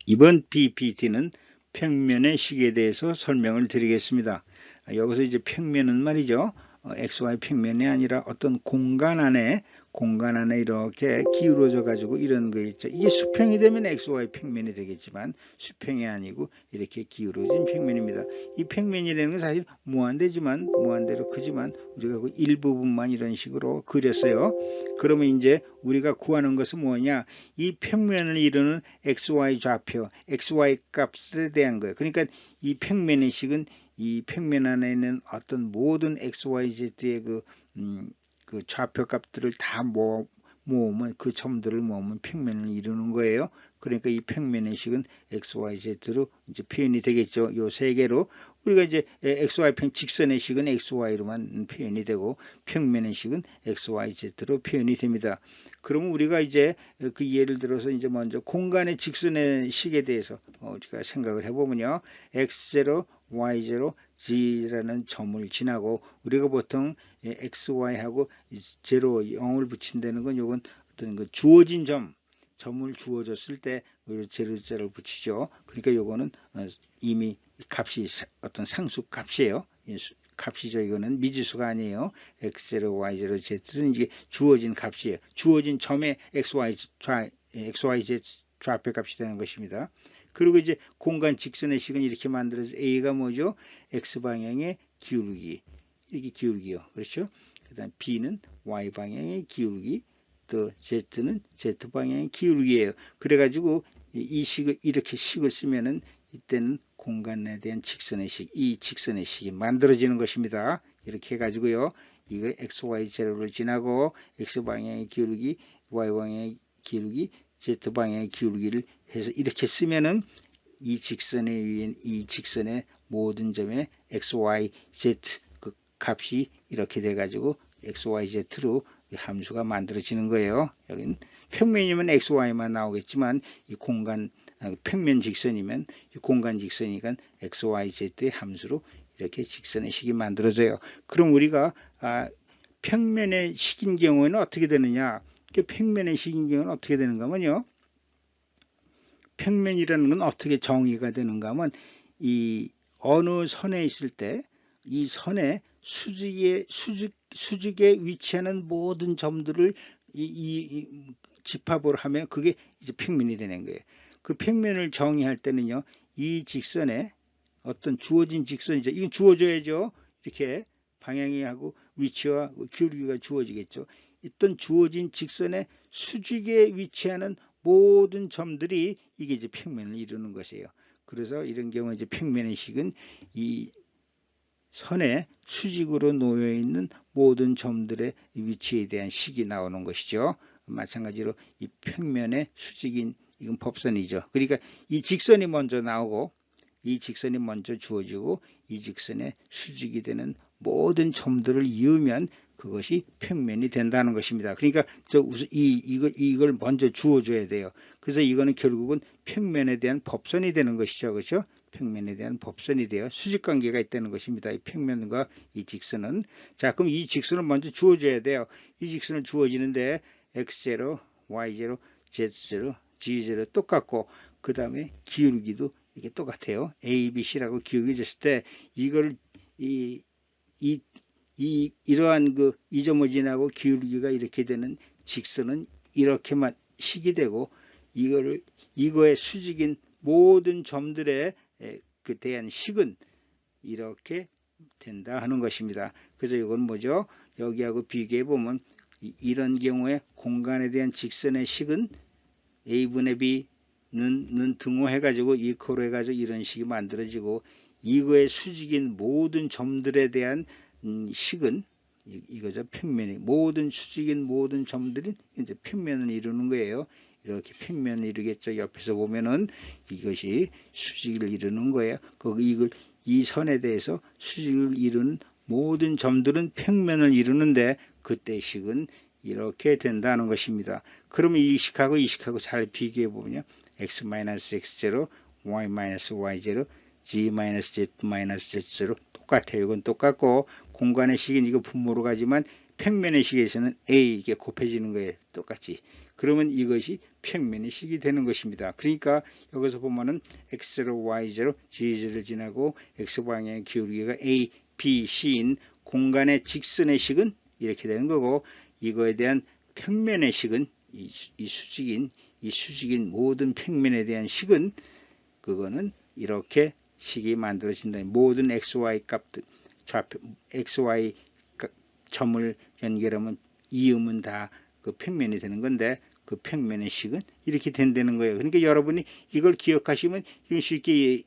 이번 PPT는 평면의 식에 대해서 설명을 드리겠습니다. 여기서 이제 평면은 말이죠. XY 평면이 아니라 어떤 공간 안에 이렇게 기울어져 가지고 이런 거 있죠. 이게 수평이 되면 XY 평면이 되겠지만 수평이 아니고 이렇게 기울어진 평면입니다. 이 평면이라는 건 사실 무한대로 크지만 우리가 그 일부분만 이런 식으로 그렸어요. 그러면 이제 우리가 구하는 것은 뭐냐? 이 평면을 이루는 XY 좌표, XY 값에 대한 거예요. 그러니까 이 평면의 식은 이 평면 안에 있는 어떤 모든 XYZ의 그 좌표 값들을 다 모으면 그 점들을 모으면 평면을 이루는 거예요. 그러니까 이 평면의 식은 XYZ로 이제 표현이 되겠죠. 요 세 개로 우리가 이제 XY평 직선의 식은 XY로만 표현이 되고 평면의 식은 XYZ로 표현이 됩니다. 그러면 우리가 이제 그 예를 들어서 이제 먼저 공간의 직선의 식에 대해서 우리가 생각을 해보면요. X0, Y0, G라는 점을 지나고 우리가 보통 XY하고 0, 0을 붙인다는 건 요건 어떤 그 주어진 점을 주어졌을 때 제로자를 붙이죠. 그러니까 요거는 이미 값이 어떤 상수 값이에요. 값이죠. 이거는 미지수가 아니에요. x0, y0, z는 이게 주어진 값이에요. 주어진 점의 xyz 좌표 값이 되는 것입니다. 그리고 이제 공간 직선의 식은 이렇게 만들어서 a가 뭐죠? x방향의 기울기, 이렇게 기울기요. 그렇죠? 그 다음 b는 y방향의 기울기, 또 z는 z방향의 기울기예요. 그래가지고 이 식을 이렇게 식을 쓰면은 이때는 공간에 대한 직선의 식, 이 직선의 식이 만들어지는 것입니다. 이렇게 해가지고요. 이거 XY 제로를 지나고 X방향의 기울기, Y방향의 기울기, Z방향의 기울기를 해서 이렇게 쓰면은 이 직선에 의한 이 직선의 모든 점의 XY, Z 그 값이 이렇게 돼가지고 XYZ로 함수가 만들어지는 거예요. 여기는 평면이면 XY만 나오겠지만 이 공간 평면 직선이면 이 공간 직선이니까 XYZ의 함수로 이렇게 직선의 식이 만들어져요. 그럼 우리가 평면의 식인 경우에는 어떻게 되느냐? 평면의 식인 경우는 어떻게 되는가 하면요. 평면이라는 건 어떻게 정의가 되는가 하면 이 어느 선에 있을 때 이 선의 수직에 위치하는 모든 점들을 집합을 하면 그게 이제 평면이 되는 거예요. 그 평면을 정의할 때는요, 이 직선에 어떤 주어진 직선이죠. 이건 주어져야죠. 이렇게 방향이 하고 위치와 기울기가 주어지겠죠. 어떤 주어진 직선의 수직에 위치하는 모든 점들이 이게 이제 평면을 이루는 것이에요. 그래서 이런 경우에 이제 평면의 식은 이 선의 수직으로 놓여 있는 모든 점들의 위치에 대한 식이 나오는 것이죠. 마찬가지로 이 평면의 수직인 이건 법선이죠. 그러니까 이 직선이 먼저 나오고 이 직선이 먼저 주어지고 이 직선의 수직이 되는 모든 점들을 이으면 그것이 평면이 된다는 것입니다. 그러니까 우선 이걸 먼저 주어줘야 돼요. 그래서 이거는 결국은 평면에 대한 법선이 되는 것이죠. 그렇죠? 평면에 대한 법선이 되어 수직관계가 있다는 것입니다. 이 평면과 이 직선은. 자, 그럼 이 직선을 먼저 주어줘야 돼요. 이 직선을 주어지는데 x0, y0, z0, g0 똑같고 그 다음에 기울기도 이게 똑같아요. A, B, C라고 기울기 줬을 때 이걸 이러한 그 이 점을 지나고 기울기가 이렇게 되는 직선은 이렇게만 식이 되고 이거의 수직인 모든 점들의 그 대한 식은 이렇게 된다 하는 것입니다. 그래서 이건 뭐죠? 여기하고 비교해 보면 이런 경우에 공간에 대한 직선의 식은 A분의 B는 등호해가지고 이코로 해가지고 이런 식이 만들어지고 이거의 수직인 모든 점들에 대한 식은 이거죠. 평면이 모든 수직인 모든 점들이 이제 평면을 이루는 거예요. 이렇게 평면을 이루겠죠. 옆에서 보면은 이것이 수직을 이루는 거예요. 이걸 이 선에 대해서 수직을 이루는 모든 점들은 평면을 이루는데 그때 식은 이렇게 된다는 것입니다. 그러면 이 식하고 이 식하고 잘 비교해 보면요. x-x0, y-y0, g-z-z0 똑같아요. 이건 똑같고 공간의 식인 이거 분모로 가지만 평면의 식에서는 A 이게 곱해지는 거예요. 똑같이. 그러면 이것이 평면의 식이 되는 것입니다. 그러니까 여기서 보면은 x0, y0, z0를 지나고 x방향의 기울기가 A, B, C인 공간의 직선의 식은 이렇게 되는 거고, 이거에 대한 평면의 식은 이 수직인 모든 평면에 대한 식은 그거는 이렇게 식이 만들어진다. 모든 xy 값들 좌표 xy 점을 연결하면 이음은 다 그 평면이 되는 건데, 그 평면의 식은 이렇게 된다는 거예요. 그러니까 여러분이 이걸 기억하시면 이건 쉽게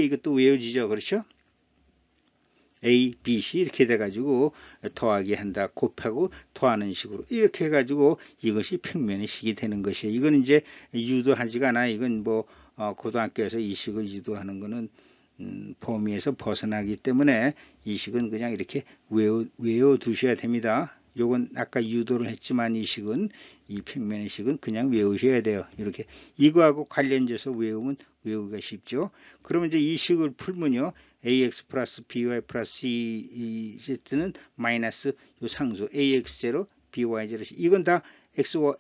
이것도 외워지죠. 그렇죠? A, B, C 이렇게 돼가지고 더하기 한다, 곱하고 더하는 식으로 이렇게 해가지고 이것이 평면의 식이 되는 것이에요. 이건 이제 유도하지가 않아. 이건 뭐 고등학교에서 이 식을 유도하는 거는 범위에서 벗어나기 때문에 이 식은 그냥 이렇게 외워 두셔야 됩니다. 요건 아까 유도를 했지만 이 식은, 이 평면의 식은 그냥 외우셔야 돼요. 이렇게 이거하고 관련돼서 외우면 외우기가 쉽죠. 그러면 이제 이 식을 풀면요, ax 플러스 by 플러스 cz는 마이너스 요 상수 ax0 by0, 이건 다 x0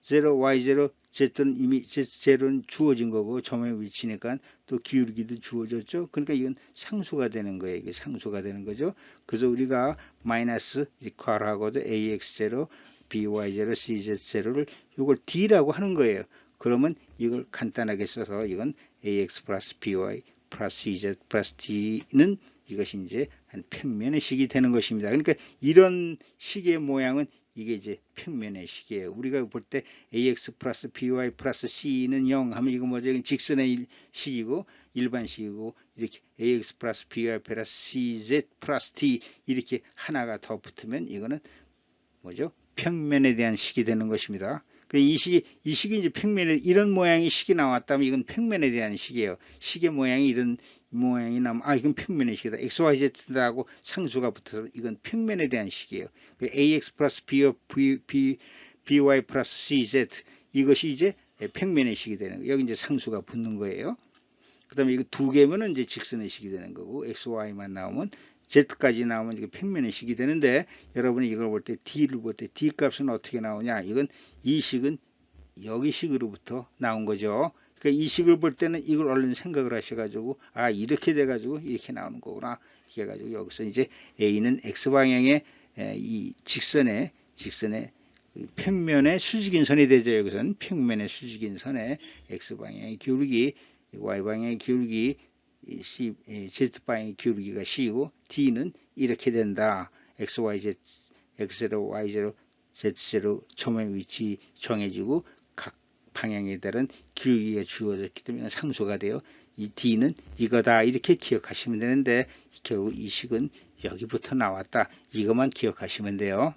y0 z는 이미 z0는 주어진 거고 점의 위치니까 또 기울기도 주어졌죠. 그러니까 이건 상수가 되는 거예요. 이게 상수가 되는 거죠. 그래서 우리가 마이너스 괄호하고도 ax0 by0 cz0를 이걸 d라고 하는 거예요. 그러면 이걸 간단하게 써서 이건 ax 플러스 by 플러스 cz 플러스 d는 이것이 이제 한 평면의 식이 되는 것입니다. 그러니까 이런 식의 모양은 이게 이제 평면의 식이에요. 우리가 볼 때 ax 플러스 by 플러스 c는 0 하면 이거 뭐죠? 직선의 식이고 일반식이고, 이렇게 ax 플러스 by 플러스 cz 플러스 d 이렇게 하나가 더 붙으면 이거는 뭐죠? 평면에 대한 식이 되는 것입니다. 이 식이 이제 평면에 이런 모양의 식이 나왔다면 이건 평면에 대한 식이에요. 식의 모양이 이런 모양이 나면 이건 평면의 식이다. x, y, z하고 상수가 붙어서 이건 평면에 대한 식이에요. ax 플러스 by 플러스 cz 이것이 이제 평면의 식이 되는 거예요. 여기 이제 상수가 붙는 거예요. 그 다음에 이거 두 개면은 이제 직선의 식이 되는 거고, x, y만 나오면 z까지 나오면 이게 평면의 식이 되는데, 여러분이 이걸 볼 때 d를 볼 때 d 값은 어떻게 나오냐? 이건 이 식은 여기 식으로부터 나온 거죠. 그러니까 이 식을 볼 때는 이걸 얼른 생각을 하셔가지고 이렇게 돼가지고 이렇게 나오는 거구나. 이렇게 해가지고 여기서 이제 a는 x 방향의 이 직선의 평면의 수직인 선이 되죠. 여기서는 평면의 수직인 선에 x 방향의 기울기, y 방향의 기울기, Z방향의 기울기가 C이고 D는 이렇게 된다. X, Y, Z, X0, Y0, Z0 점의 위치 정해지고 각 방향에 따른 기울기가 주어졌기 때문에 상수가 돼요. 이 D는 이거다. 이렇게 기억하시면 되는데 결국 이 식은 여기부터 나왔다. 이것만 기억하시면 돼요.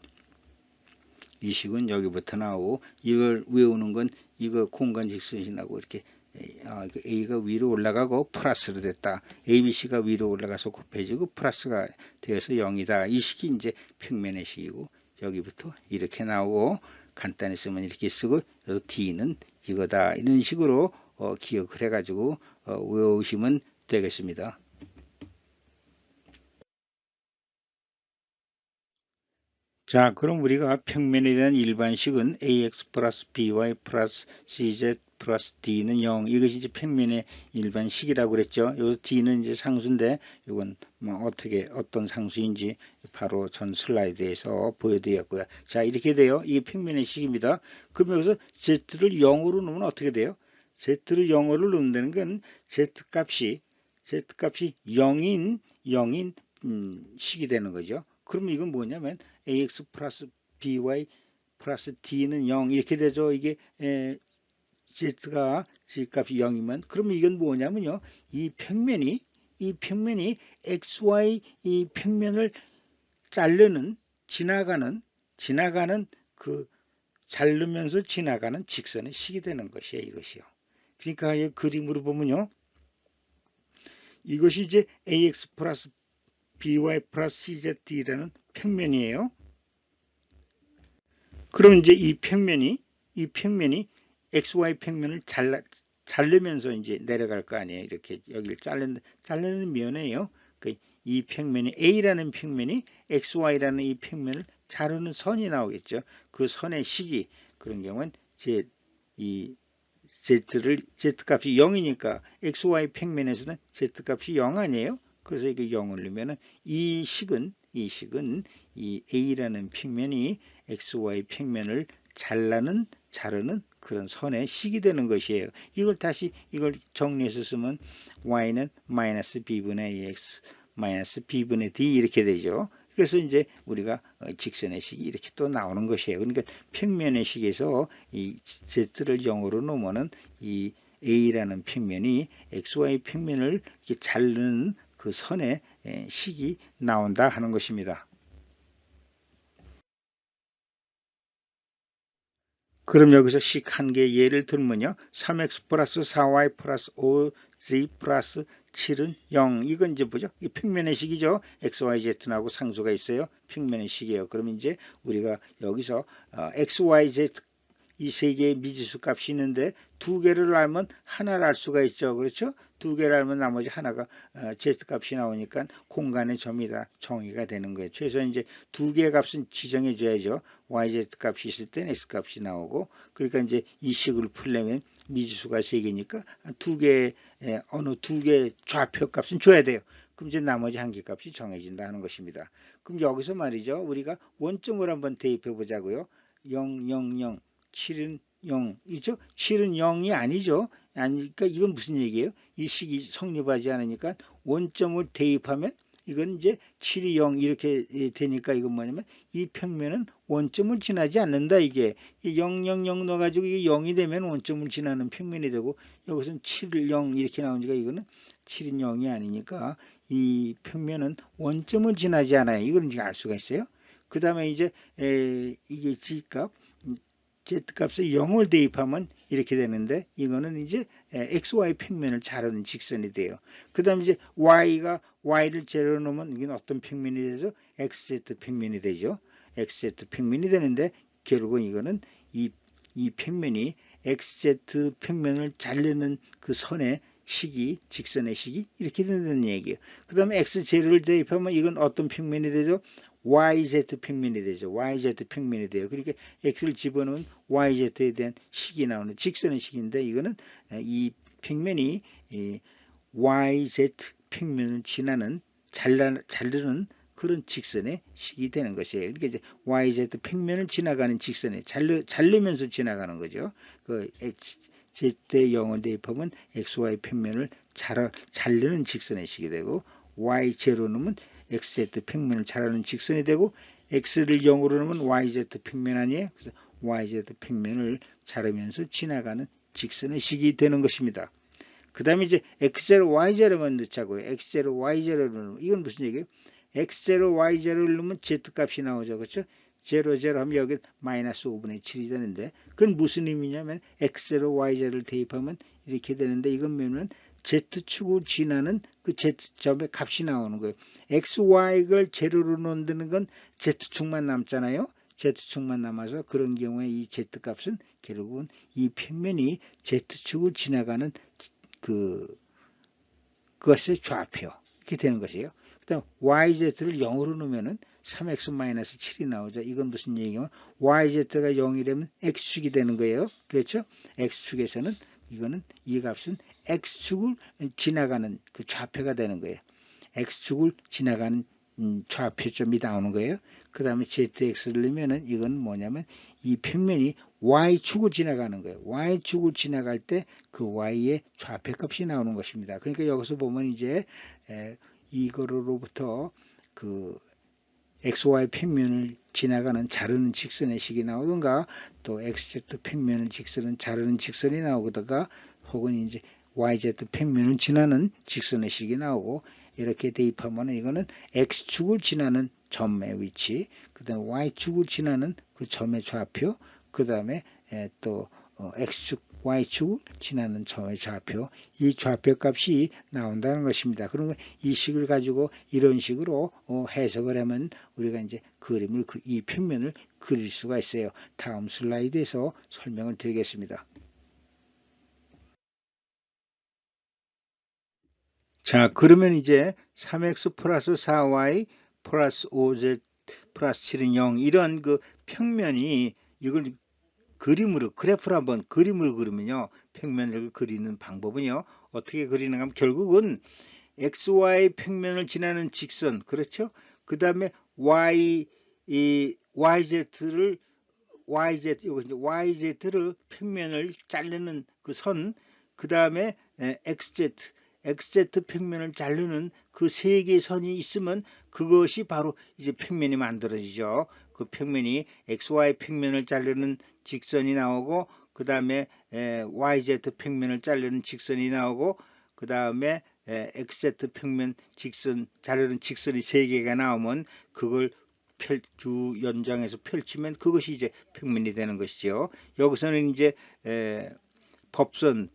이 식은 여기부터 나오고, 이걸 외우는 건 이거 공간 직선이라고 이렇게 A가 위로 올라가고 플러스로 됐다. ABC가 위로 올라가서 곱해지고 플러스가 되어서 0이다. 이 식이 이제 평면의 식이고, 여기부터 이렇게 나오고, 간단히 쓰면 이렇게 쓰고, 여기서 D는 이거다. 이런 식으로 기억을 해가지고 외우시면 되겠습니다. 자, 그럼 우리가 평면에 대한 일반식은 ax 플러스 by 플러스 cz 플러스 d는 0. 이것이 이제 평면의 일반식이라고 그랬죠. 여기서 d는 이제 상수인데, 이건 뭐 어떤 상수인지 바로 전 슬라이드에서 보여드렸고요. 자, 이렇게 돼요. 이게 평면의 식입니다. 그럼 여기서 z를 0으로 놓으면 어떻게 돼요? z를 0으로 놓는다는 건 z값이 0인 식이 되는 거죠. 그럼 이건 뭐냐면 ax 플러스 by 플러스 d는 0 이렇게 되죠. 이게 z가 z값이 0이면, 그러면 이건 뭐냐면요, 이 평면이 xy 이 평면을 자르는 지나가는 그 자르면서 지나가는 직선의 식이 되는 것이에요. 이것이요. 그러니까 이 그림으로 보면요, 이것이 이제 ax 플러스 by 플러스 czd라는 평면이에요. 그럼 이제 이 평면이 xy 평면을 자르면서 이제 내려갈 거 아니에요. 이렇게 여기를 자르는 면이에요. 이 평면이 A라는 평면이 XY라는 이 평면을 자르는 선이 나오겠죠. 그 선의 식이 그런 경우는 이 Z값이 0이니까 XY 평면에서는 Z값이 0 아니에요? 그래서 이게 0을 넣으면 이 식은 이 A라는 평면이 XY 평면을 자르는 그런 선의 식이 되는 것이에요. 이걸 다시 이걸 정리해서 쓰면 y는 마이너스 b분의 ax 마이너스 b분의 d 이렇게 되죠. 그래서 이제 우리가 직선의 식이 이렇게 또 나오는 것이에요. 그러니까 평면의 식에서 이 z를 0으로 놓으면은 이 a라는 평면이 xy 평면을 이렇게 자르는 그 선의 식이 나온다 하는 것입니다. 그럼 여기서 식 한 개 예를 들면요. 3x 플러스 4y 플러스 5z 플러스 7은 0. 이건 이제 뭐죠? 이 평면의 식이죠. x, y, z 나오고 상수가 있어요. 평면의 식이에요. 그럼 이제 우리가 여기서 x, y, z 이 세 개의 미지수 값이 있는데 두 개를 알면 하나를 알 수가 있죠. 그렇죠? 두 개를 알면 나머지 하나가 z 값이 나오니까 공간의 점이다 정의가 되는 거예요. 최소한 이제 두 개의 값은 지정해 줘야죠. yz 값이 있을 땐 x 값이 나오고 그러니까 이제 이 식을 풀려면 미지수가 세 개니까 두 개 어느 두 개 좌표 값은 줘야 돼요. 그럼 이제 나머지 한 개 값이 정해진다 하는 것입니다. 그럼 여기서 말이죠. 우리가 원점을 한번 대입해 보자고요. 0, 0, 0 7은 0이죠? 7은 0이 아니죠. 아니니까 이건 무슨 얘기예요? 이 식이 성립하지 않으니까 원점을 대입하면 이건 이제 7이 0 이렇게 되니까 이건 뭐냐면 이 평면은 원점을 지나지 않는다 이게 0, 0, 0 넣어가지고 이게 0이 되면 원점을 지나는 평면이 되고 여기서는 7, 0 이렇게 나오니까 이거는 7은 0이 아니니까 이 평면은 원점을 지나지 않아요. 이걸 이제 알 수가 있어요. 그 다음에 이제 이게 G값 z값에 0을 대입하면 이렇게 되는데 이거는 이제 xy 평면을 자르는 직선이 돼요. 그 다음에 이제 y를 제로 놓으면 이게 어떤 평면이 되죠? xz 평면이 되죠. xz 평면이 되는데 결국은 이거는 이 평면이 xz 평면을 자르는 그 선의 식이 직선의 식이 이렇게 된다는 얘기예요. 그 다음에 x제로를 대입하면 이건 어떤 평면이 되죠? YZ 평면이 되죠. YZ 평면이 돼요. 그러니까 X를 집어넣으면 YZ에 대한 식이 나오는 직선의 식인데 이거는 이 평면이 YZ 평면을 지나는 자르는 그런 직선의 식이 되는 것이에요. 그러니까 이제 YZ 평면을 지나가는 직선에 자르면서 지나가는 거죠. 그 Z대 0을 대입하면 XY 평면을 자르는 직선의 식이 되고 Y0 넣으면 XZ 평면을 자르는 직선이 되고 X를 0으로 넣으면 YZ 평면 아니에요. 그래서 YZ 평면을 자르면서 지나가는 직선의 식이 되는 것입니다. 그 다음에 이제 X0, Y0만 넣자고요. X0, Y0를 넣으면 이건 무슨 얘기예요? X0, Y0를 넣으면 Z값이 나오죠. 그렇죠? 0, 0 하면 여기 마이너스 5분의 7이 되는데 그건 무슨 의미냐면 X0, Y0를 대입하면 이렇게 되는데 이건 뭐냐면 Z축을 지나는 그 Z점의 값이 나오는 거예요. X, Y를 제로로 놓는 건 Z축만 남잖아요. Z축만 남아서 그런 경우에 이 Z값은 결국은 이 평면이 Z축을 지나가는 그것의 좌표 이렇게 되는 것이에요. 그다음 yz를 0으로 놓으면은 3x-7이 나오죠. 이건 무슨 얘기냐면 yz가 0이라면 x축이 되는 거예요. 그렇죠? x축에서는 이거는 이 값은 x축을 지나가는 그 좌표가 되는 거예요. x축을 지나가는 좌표점이 나오는 거예요. 그 다음에 zx를 넣으면은 이건 뭐냐면 이 평면이 y축을 지나가는 거예요. y축을 지나갈 때 그 y의 좌표값이 나오는 것입니다. 그러니까 여기서 보면 이제 이거로부터 그 xy 평면을 지나가는 자르는 직선의 식이 나오든가 또 xz 평면을 자르는 직선이 나오다가 혹은 이제 yz 평면을 지나는 직선의 식이 나오고 이렇게 대입하면 이거는 x축을 지나는 점의 위치, 그 다음에 y축을 지나는 그 점의 좌표, 그 다음에 또 x축, y축을 지나는 점의 좌표, 이 좌표 값이 나온다는 것입니다. 그러면 이 식을 가지고 이런 식으로 해석을 하면 우리가 이제 그림을 이 평면을 그릴 수가 있어요. 다음 슬라이드에서 설명을 드리겠습니다. 자, 그러면 이제 3x 플러스 4y 플러스 5z 플러스 7은 0 이런 그 평면이 이걸 그림으로 그래프로 한번 그림을 그리면요. 평면을 그리는 방법은요. 어떻게 그리는가 하면 결국은 XY 평면을 지나는 직선 그렇죠? 그 다음에 YZ를 평면을 자르는 그 선, 그 다음에 XZ 평면을 자르는 그 세 개의 선이 있으면 그것이 바로 이제 평면이 만들어지죠. 그 평면이 XY 평면을 자르는 직선이 나오고, 그 다음에 YZ 평면을 자르는 직선이 나오고, 그 다음에 XZ 평면 자르는 직선이 세 개가 나오면 그걸 주 연장해서 펼치면 그것이 이제 평면이 되는 것이죠. 여기서는 이제 법선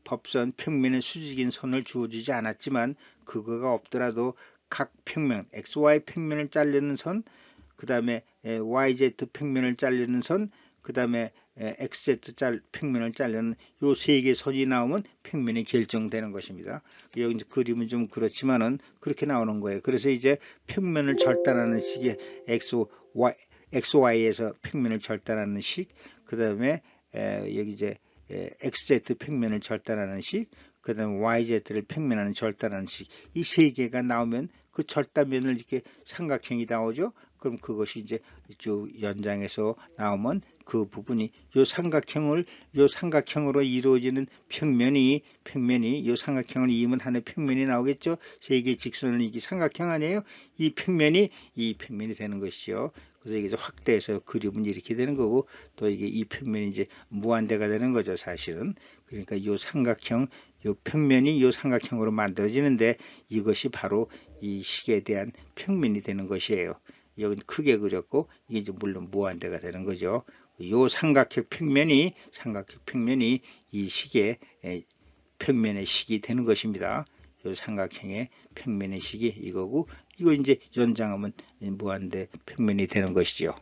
평면의 수직인 선을 주어지지 않았지만 그거가 없더라도 각 평면 XY 평면을 자르는 선, 그 다음에 YZ 평면을 자르는 선, 그 다음에 XZ 평면을 자르는 요 세 개 선이 나오면 평면이 결정되는 것입니다. 여기 이제 그림은 좀 그렇지만은 그렇게 나오는 거예요. 그래서 이제 평면을 절단하는 식의 XY에서 평면을 절단하는 식, 그 다음에 여기 이제 XZ 평면을 절단하는 식, 그 다음에 YZ를 평면하는 절단하는 식, 이 세 개가 나오면 그 절단면을 이렇게 삼각형이 나오죠. 그럼 그것이 이제 쭉 연장해서 나오면 그 부분이 요 삼각형으로 이루어지는 평면이 요 삼각형을 이으면 하나의 평면이 나오겠죠. 세 개의 직선은 이게 삼각형 아니에요. 이 평면이 되는 것이죠. 그래서 이게 확대해서 그림은 이렇게 되는 거고, 또 이게 이 평면이 이제 무한대가 되는 거죠, 사실은. 그러니까 이 삼각형, 이 평면이 이 삼각형으로 만들어지는데 이것이 바로 이 식에 대한 평면이 되는 것이에요. 여기 크게 그렸고 이게 이제 물론 무한대가 되는 거죠. 이 삼각형 평면이 이 식의 평면의 식이 되는 것입니다. 이 삼각형의 평면의 식이 이거고, 이거 이제 연장하면 무한대 평면이 되는 것이죠.